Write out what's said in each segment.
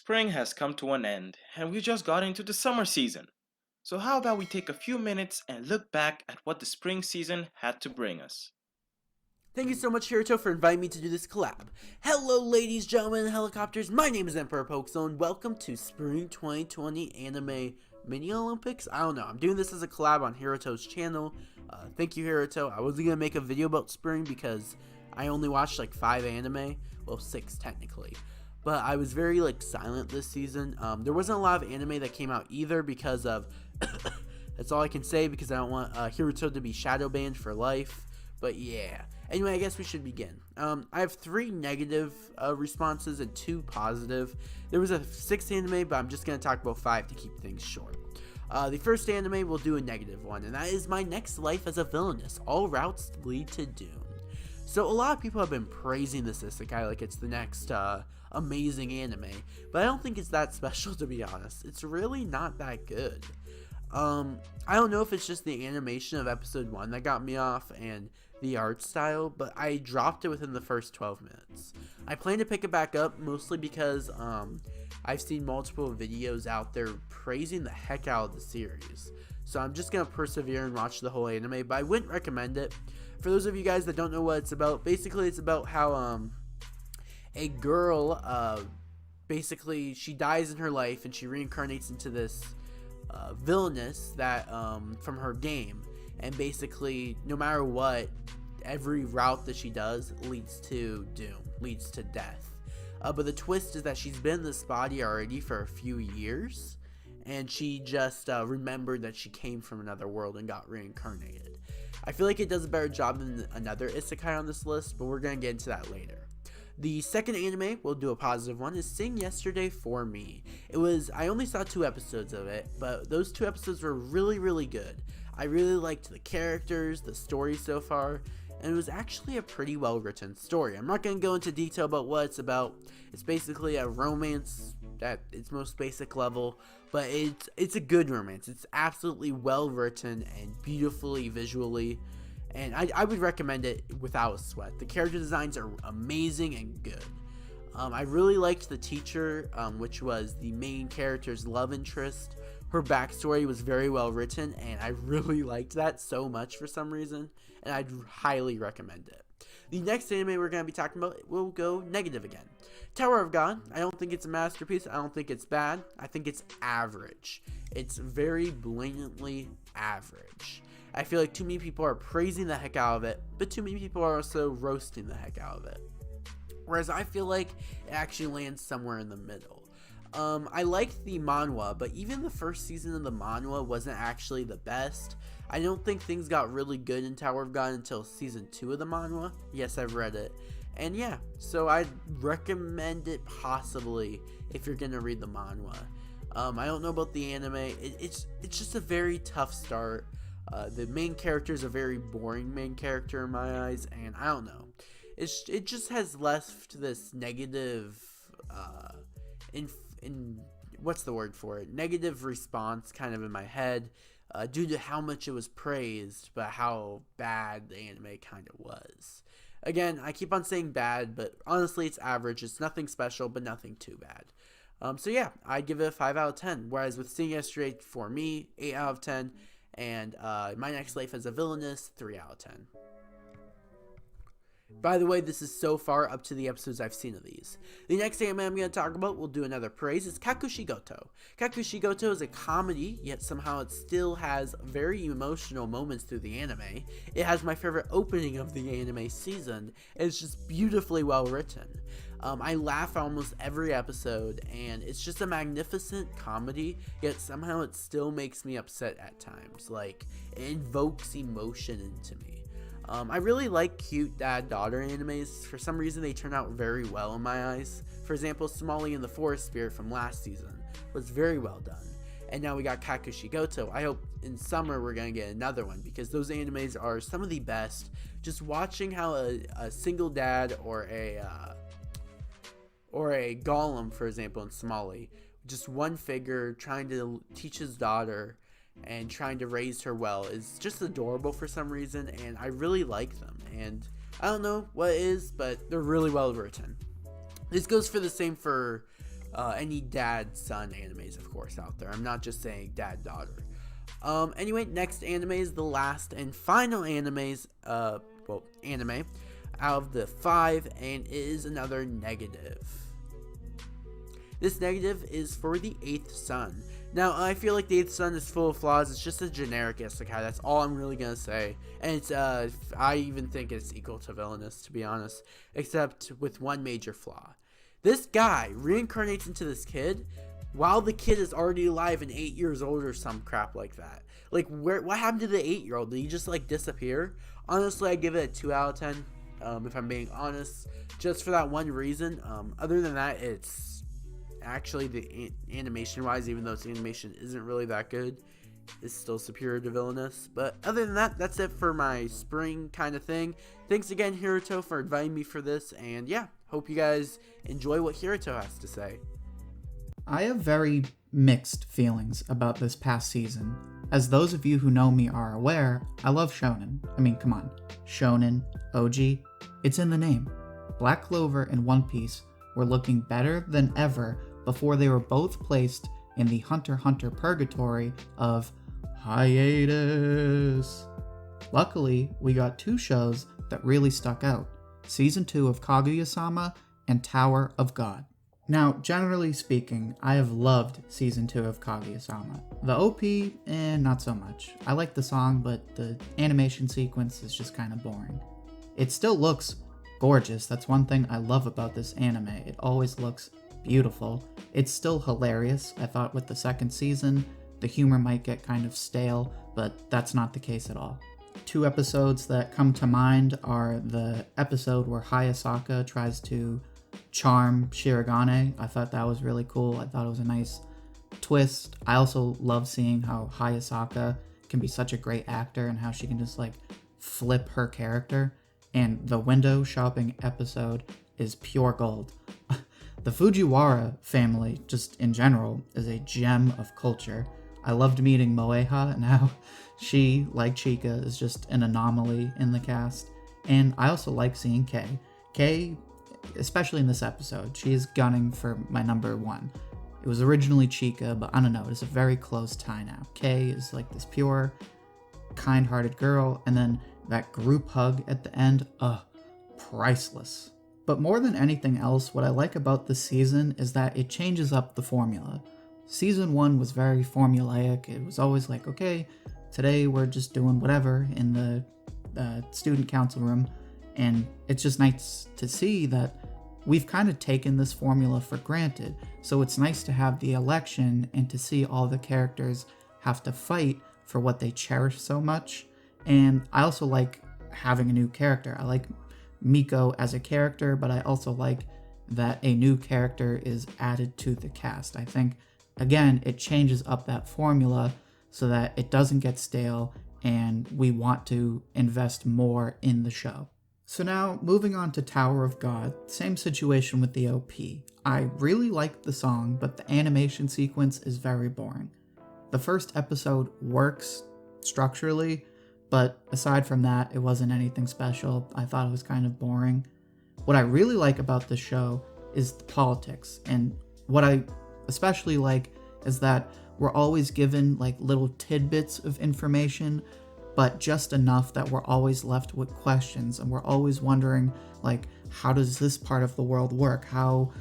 Spring has come to an end, and we just got into the summer season. So, how about we take a few minutes and look back at what the spring season had to bring us? Thank you so much, Hirito, for inviting me to do this collab. Hello, ladies, gentlemen, and helicopters. My name is Emperor Poxal, and welcome to Spring 2020 Anime Mini Olympics. I don't know. I'm doing this as a collab on Hirito's channel. Thank you, Hirito. I wasn't gonna make a video about spring because I only watched like 5 anime. Well, 6 technically. But I was very silent this season. There wasn't a lot of anime that came out either because of that's all I can say because I don't want Hirito to be shadow banned for life. But yeah. Anyway, I guess we should begin. I have 3 negative responses and 2 positive. There was a 6th anime, but I'm just going to talk about 5 to keep things short. The first anime will do a negative one, and that is My Next Life as a Villainess. All routes lead to doom. So a lot of people have been praising this isekai like it's the next amazing anime, but I don't think it's that special, to be honest. It's really not that good. I don't know if it's just the animation of episode 1 that got me off and the art style, but I dropped it within the first 12 minutes. I plan to pick it back up mostly because I've seen multiple videos out there praising the heck out of the series. So I'm just going to persevere and watch the whole anime, but I wouldn't recommend it. For those of you guys that don't know what it's about, basically it's about how a girl, basically she dies in her life and she reincarnates into this villainess that from her game, and basically no matter what, every route that she does leads to doom, leads to death. But the twist is that she's been in this body already for a few years, and she just remembered that she came from another world and got reincarnated. I feel like it does a better job than another isekai on this list, but we're gonna get into that later. The second anime, we'll do a positive one, is Sing Yesterday for Me. I only saw 2 episodes of it, but those 2 episodes were really good. I really liked the characters, the story so far, and it was actually a pretty well written story. I'm not going to go into detail about what it's about. It's basically a romance at its most basic level, but it's a good romance. It's absolutely well written and beautifully visually, and I would recommend it without a sweat. The character designs are amazing and good. I really liked the teacher, which was the main character's love interest. Her backstory was very well written, and I really liked that so much for some reason, and I'd highly recommend it. The next anime we're going to be talking about will go negative again. Tower of God. I don't think it's a masterpiece. I don't think it's bad. I think it's average. It's very blatantly average. I feel like too many people are praising the heck out of it, but too many people are also roasting the heck out of it. Whereas I feel like it actually lands somewhere in the middle. I liked the manhwa, but even the first season of the manhwa wasn't actually the best. I don't think things got really good in Tower of God until season 2 of the manhwa. Yes, I've read it. And yeah, so I'd recommend it possibly if you're gonna read the manhwa. I don't know about the anime. It's just a very tough start. The main character is a very boring main character in my eyes, and I don't know. It just has left this negative what's the word for it? Negative response kind of in my head due to how much it was praised, but how bad the anime kind of was. Again, I keep on saying bad, but honestly, it's average. It's nothing special, but nothing too bad. So yeah, I'd give it a 5 out of 10. Whereas with Sing Yesterday for me, 8 out of 10. And My Next Life as a Villainess, 3 out of 10. By the way, this is so far up to the episodes I've seen of these. The next anime I'm going to talk about, we'll do another praise, is Kakushigoto. Kakushigoto is a comedy, yet somehow it still has very emotional moments through the anime. It has my favorite opening of the anime season, and it's just beautifully well written. I laugh almost every episode, and it's just a magnificent comedy, yet somehow it still makes me upset at times. Like, it invokes emotion into me. I really like cute dad-daughter animes. For some reason, they turn out very well in my eyes. For example, Somali and the Forest Spirit from last season was very well done. And now we got Kakushigoto. I hope in summer we're going to get another one, because those animes are some of the best. Just watching how a single dad or a golem, for example, in Somali, just one figure trying to teach his daughter and trying to raise her well is just adorable for some reason, and I really like them. And I don't know what it is, but they're really well written. This goes for the same for any dad-son animes, of course, out there. I'm not just saying dad-daughter. Anyway, next anime is the last and final anime out of the 5, and it is another negative. This negative is for the 8th Son. Now, I feel like the 8th Son is full of flaws. It's just a generic isekai. That's all I'm really gonna say. And it's, I even think it's equal to villainous, to be honest. Except with one major flaw. This guy reincarnates into this kid while the kid is already alive and 8 years old or some crap like that. Like, what happened to the 8-year-old? Did he just, like, disappear? Honestly, I give it a 2 out of 10, if I'm being honest. Just for that one reason. Other than that, it's actually, the animation-wise, even though its animation isn't really that good, is still superior to villainous. But other than that, that's it for my spring kind of thing. Thanks again, Hirito, for inviting me for this. And yeah, hope you guys enjoy what Hirito has to say. I have very mixed feelings about this past season. As those of you who know me are aware, I love shonen. I mean, come on. Shonen Ouji. It's in the name. Black Clover and One Piece were looking better than ever before they were both placed in the Hunter x Hunter purgatory of hiatus. Luckily, we got 2 shows that really stuck out. Season 2 of Kaguya-sama and Tower of God. Now, generally speaking, I have loved Season 2 of Kaguya-sama. The OP, not so much. I like the song, but the animation sequence is just kind of boring. It still looks gorgeous. That's one thing I love about this anime. It always looks beautiful. It's still hilarious. I thought with the second season, the humor might get kind of stale, but that's not the case at all. 2 episodes that come to mind are the episode where Hayasaka tries to charm Shirogane. I thought that was really cool. I thought it was a nice twist. I also love seeing how Hayasaka can be such a great actor and how she can just like flip her character. And the window shopping episode is pure gold. The Fujiwara family, just in general, is a gem of culture. I loved meeting Moeha and how she, like Chika, is just an anomaly in the cast. And I also like seeing Kei. Kei, especially in this episode, she is gunning for my number 1. It was originally Chika, but I don't know, it's a very close tie now. Kei is like this pure, kind-hearted girl, and then that group hug at the end, priceless. But more than anything else, what I like about this season is that it changes up the formula. Season 1 was very formulaic. It was always like, okay, today we're just doing whatever in the student council room. And it's just nice to see that we've kind of taken this formula for granted. So it's nice to have the election and to see all the characters have to fight for what they cherish so much. And I also like having a new character. I like Miko as a character, but I also like that a new character is added to the cast. I think, again, it changes up that formula so that it doesn't get stale and we want to invest more in the show. So now, moving on to Tower of God, same situation with the OP. I really liked the song, but the animation sequence is very boring. The first episode works structurally, but aside from that, it wasn't anything special. I thought it was kind of boring. What I really like about this show is the politics, and what I especially like is that we're always given like little tidbits of information, but just enough that we're always left with questions, and we're always wondering, like, how does this part of the world work? How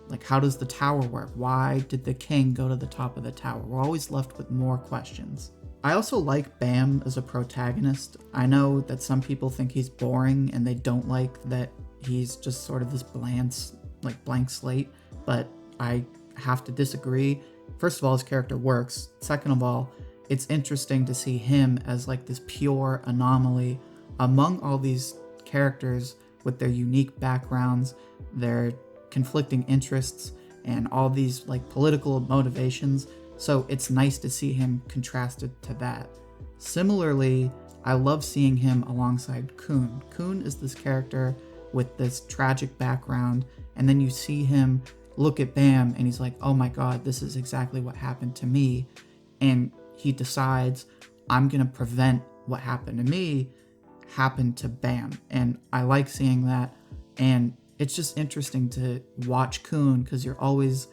does the tower work? Why did the king go to the top of the tower? We're always left with more questions. I also like Bam as a protagonist. I know that some people think he's boring and they don't like that he's just sort of this blank slate, but I have to disagree. First of all, his character works. Second of all, it's interesting to see him as like this pure anomaly among all these characters with their unique backgrounds, their conflicting interests, and all these like political motivations. So it's nice to see him contrasted to that. Similarly, I love seeing him alongside Kun. Kun is this character with this tragic background, and then you see him look at Bam and he's like, oh my god, this is exactly what happened to me. And he decides, I'm gonna prevent what happened to me happen to Bam. And I like seeing that. And it's just interesting to watch Kun because you're always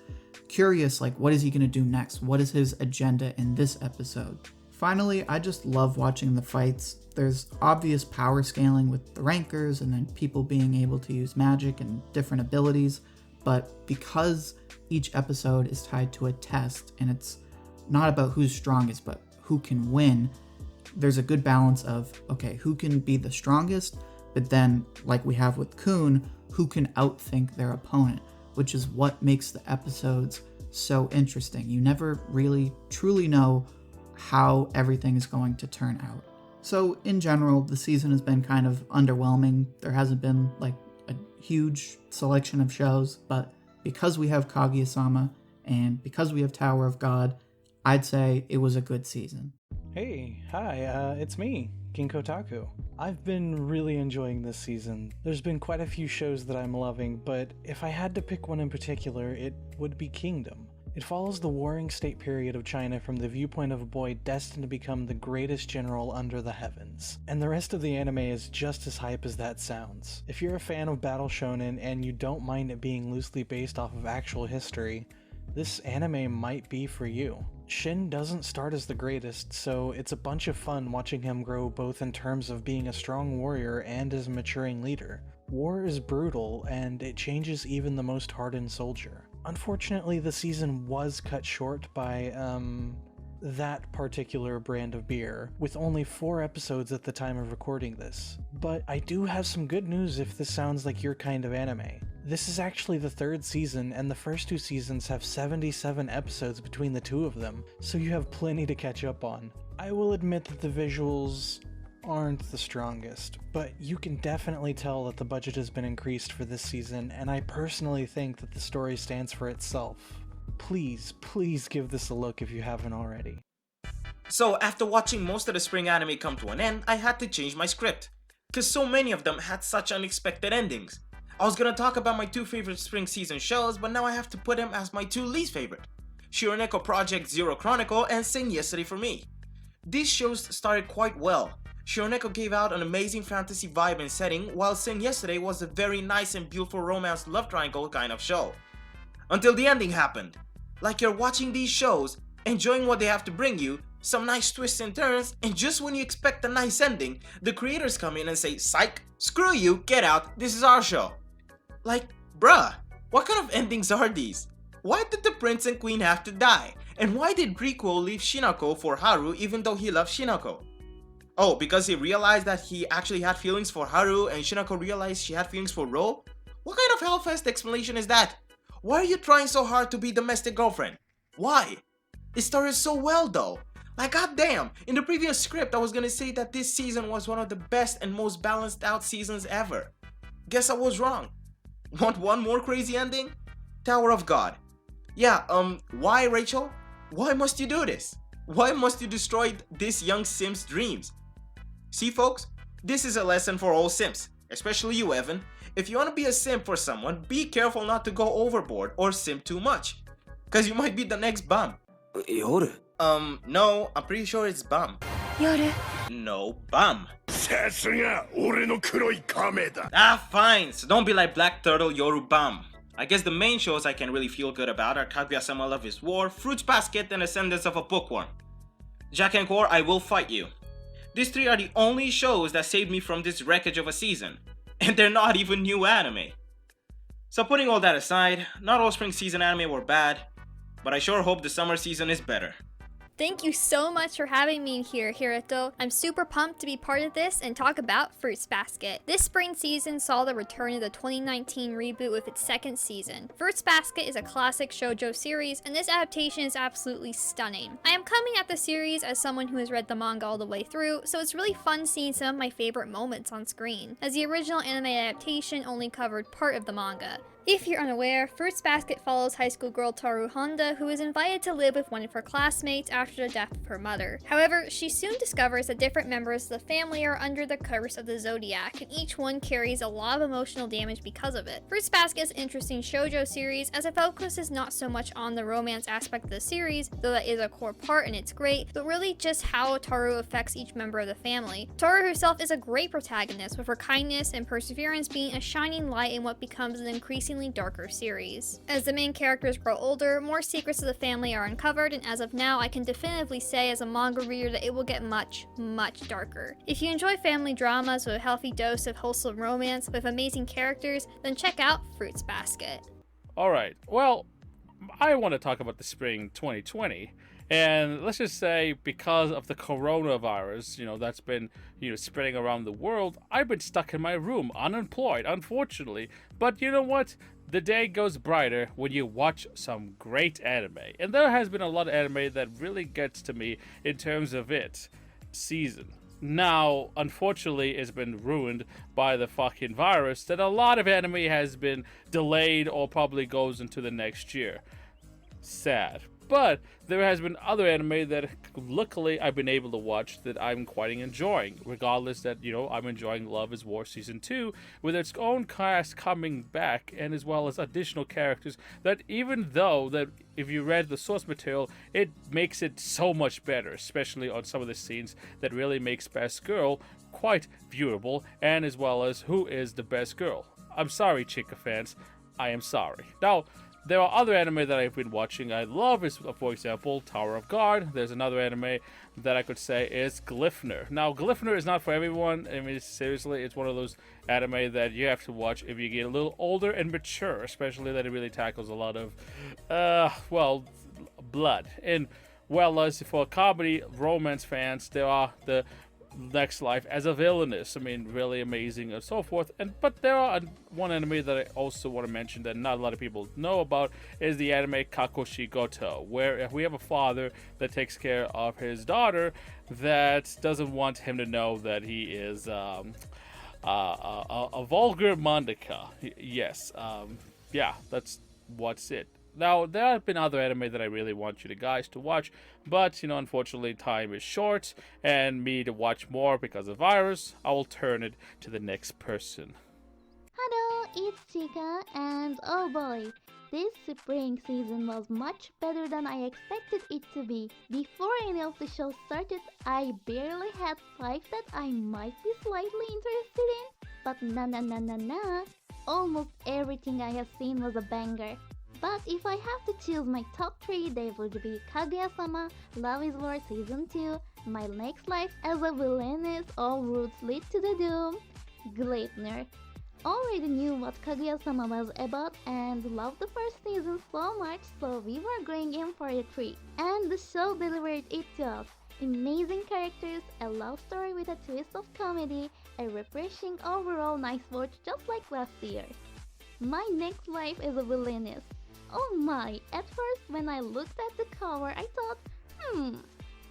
curious, like, what is he going to do next? What is his agenda in this episode? Finally, I just love watching the fights. There's obvious power scaling with the rankers and then people being able to use magic and different abilities, but because each episode is tied to a test and it's not about who's strongest but who can win, there's a good balance of, okay, who can be the strongest, but then, like we have with Kun, who can outthink their opponent, which is what makes the episodes so interesting. You never really truly know how everything is going to turn out. So in general, the season has been kind of underwhelming. There hasn't been like a huge selection of shows, but because we have Kaguya-sama and because we have Tower of God, I'd say it was a good season. Hey, hi, it's me, Ginkotaku. I've been really enjoying this season. There's been quite a few shows that I'm loving, but if I had to pick one in particular, it would be Kingdom. It follows the warring state period of China from the viewpoint of a boy destined to become the greatest general under the heavens. And the rest of the anime is just as hype as that sounds. If you're a fan of battle shonen and you don't mind it being loosely based off of actual history, this anime might be for you. Shin doesn't start as the greatest, so it's a bunch of fun watching him grow both in terms of being a strong warrior and as a maturing leader. War is brutal, and it changes even the most hardened soldier. Unfortunately, the season was cut short by, that particular brand of beer, with only 4 episodes at the time of recording this. But I do have some good news if this sounds like your kind of anime. This is actually the 3rd season, and the first 2 seasons have 77 episodes between the 2 of them, so you have plenty to catch up on. I will admit that the visuals aren't the strongest, but you can definitely tell that the budget has been increased for this season, and I personally think that the story stands for itself. Please give this a look if you haven't already. So after watching most of the spring anime come to an end, I had to change my script, cause so many of them had such unexpected endings. I was gonna talk about my 2 favorite spring season shows, but now I have to put them as my 2 least favorite. Shironeko Project Zero Chronicle and Sing Yesterday for me. These shows started quite well. Shironeko gave out an amazing fantasy vibe and setting, while Sing Yesterday was a very nice and beautiful romance love triangle kind of show. Until the ending happened. Like you're watching these shows, enjoying what they have to bring you, some nice twists and turns, and just when you expect a nice ending, the creators come in and say, "Psych, screw you, get out, this is our show." Like, bruh, what kind of endings are these? Why did the prince and queen have to die? And why did Rikuo leave Shinako for Haru even though he loved Shinako? Oh, because he realized that he actually had feelings for Haru and Shinako realized she had feelings for Ro? What kind of hellfest explanation is that? Why are you trying so hard to be domestic girlfriend? Why? It started so well though. Like, goddamn, in the previous script I was gonna say that this season was one of the best and most balanced out seasons ever. Guess I was wrong. Want one more crazy ending? Tower of God. Yeah, why, Rachel? Why must you do this? Why must you destroy this young simp's dreams? See folks, this is a lesson for all simps, especially you, Evan. If you want to be a simp for someone, be careful not to go overboard or simp too much. Cause you might be the next bum. Yoru? No, I'm pretty sure it's bum. Yoru. No, bum. さすが俺の黒い亀だ. Ah, fine, so don't be like Black Turtle Yoru bum. I guess the main shows I can really feel good about are Kaguya-sama Love is War, Fruits Basket, and Ascendance of a Bookworm. Jack and Core, I will fight you. These 3 are the only shows that saved me from this wreckage of a season. And they're not even new anime. So putting all that aside, not all spring season anime were bad, but I sure hope the summer season is better. Thank you so much for having me here, Hirito. I'm super pumped to be part of this and talk about Fruits Basket. This spring season saw the return of the 2019 reboot with its 2nd season. Fruits Basket is a classic shoujo series, and this adaptation is absolutely stunning. I am coming at the series as someone who has read the manga all the way through, so it's really fun seeing some of my favorite moments on screen, as the original anime adaptation only covered part of the manga. If you're unaware, Fruits Basket follows high school girl Toru Honda, who is invited to live with one of her classmates after the death of her mother. However, she soon discovers that different members of the family are under the curse of the Zodiac, and each one carries a lot of emotional damage because of it. Fruits Basket is an interesting shoujo series, as it focuses not so much on the romance aspect of the series, though that is a core part and it's great, but really just how Toru affects each member of the family. Toru herself is a great protagonist, with her kindness and perseverance being a shining light in what becomes an increasingly increasingly darker series. As the main characters grow older, more secrets of the family are uncovered, and as of now, I can definitively say as a manga reader that it will get much, much darker. If you enjoy family dramas with a healthy dose of wholesome romance with amazing characters, then check out Fruits Basket. Alright, well, I want to talk about the spring 2020. And let's just say, because of the coronavirus, that's been, spreading around the world, I've been stuck in my room, unemployed, unfortunately. But you know what? The day goes brighter when you watch some great anime. And there has been a lot of anime that really gets to me in terms of its season. Now, unfortunately, it's been ruined by the fucking virus that a lot of anime has been delayed or probably goes into the next year. Sad. But there has been other anime that luckily I've been able to watch that I'm quite enjoying, regardless that, I'm enjoying Love is War Season 2 with its own cast coming back, and as well as additional characters that, even though that if you read the source material, it makes it so much better, especially on some of the scenes that really makes Best Girl quite viewable, and as well as who is the best girl. I'm sorry, Chiika fans. I am sorry. Now, there are other anime that I've been watching I love, is, for example, Tower of God. There's another anime that I could say is Glyphner. Now, Glyphner is not for everyone. I mean, seriously, it's one of those anime that you have to watch if you get a little older and mature, especially that it really tackles a lot of, blood. And, well, as for comedy, romance fans, there are the Next Life as a Villainess. I mean, really amazing and so forth. But there are one anime that I also want to mention that not a lot of people know about is the anime Kakoshi Goto, where we have a father that takes care of his daughter that doesn't want him to know that he is a vulgar mangaka. Yes, yeah, that's what's it. Now, there have been other anime that I really want you guys to watch, but, unfortunately, time is short, and me to watch more because of virus, I will turn it to the next person. Hello, it's Chiika, and oh boy, this spring season was much better than I expected it to be. Before any of the shows started, I barely had 5 that I might be slightly interested in, but nah. Almost everything I have seen was a banger. But if I have to choose my top 3, they would be Kaguya-sama, Love is War Season 2, My Next Life as a Villainess, All Roads Lead to the Doom, Gleipnir. Already knew what Kaguya-sama was about and loved the first season so much, so we were going in for a treat. And the show delivered it to us. Amazing characters, a love story with a twist of comedy, a refreshing overall nice watch just like last year. My Next Life is a Villainess. Oh my, at first when I looked at the cover I thought,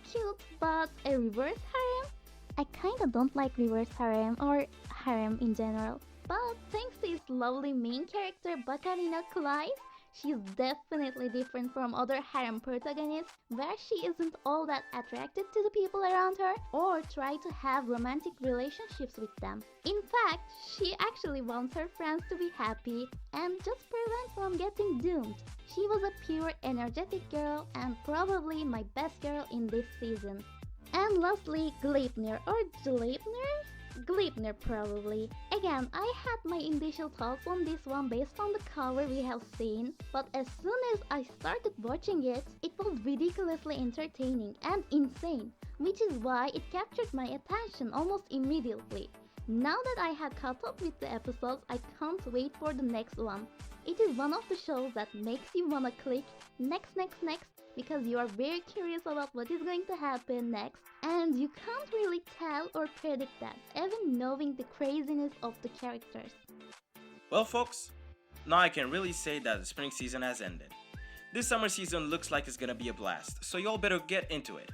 cute, but a reverse harem? I kinda don't like reverse harem or harem in general. But thanks to its lovely main character Bakarina Clive, she's definitely different from other harem protagonists where she isn't all that attracted to the people around her or try to have romantic relationships with them. In fact, she actually wants her friends to be happy and just prevent from getting doomed. She was a pure energetic girl and probably my best girl in this season. And lastly, Gleipnir or Gleipnir? Gleipnir probably. Again, I had my initial thoughts on this one based on the cover we have seen, but as soon as I started watching it, it was ridiculously entertaining and insane, which is why it captured my attention almost immediately. Now that I have caught up with the episodes, I can't wait for the next one. It is one of the shows that makes you wanna click next, because you are very curious about what is going to happen next, and you can't really tell or predict that, even knowing the craziness of the characters. Well folks, now I can really say that the spring season has ended. This summer season looks like it's gonna be a blast, so y'all better get into it.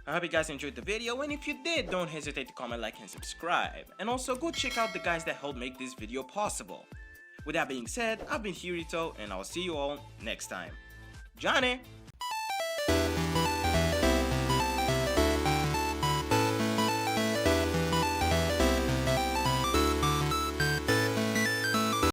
I hope you guys enjoyed the video, and if you did, don't hesitate to comment, like, and subscribe. And also go check out the guys that helped make this video possible. With that being said, I've been Hirito, and I'll see you all next time. Johnny!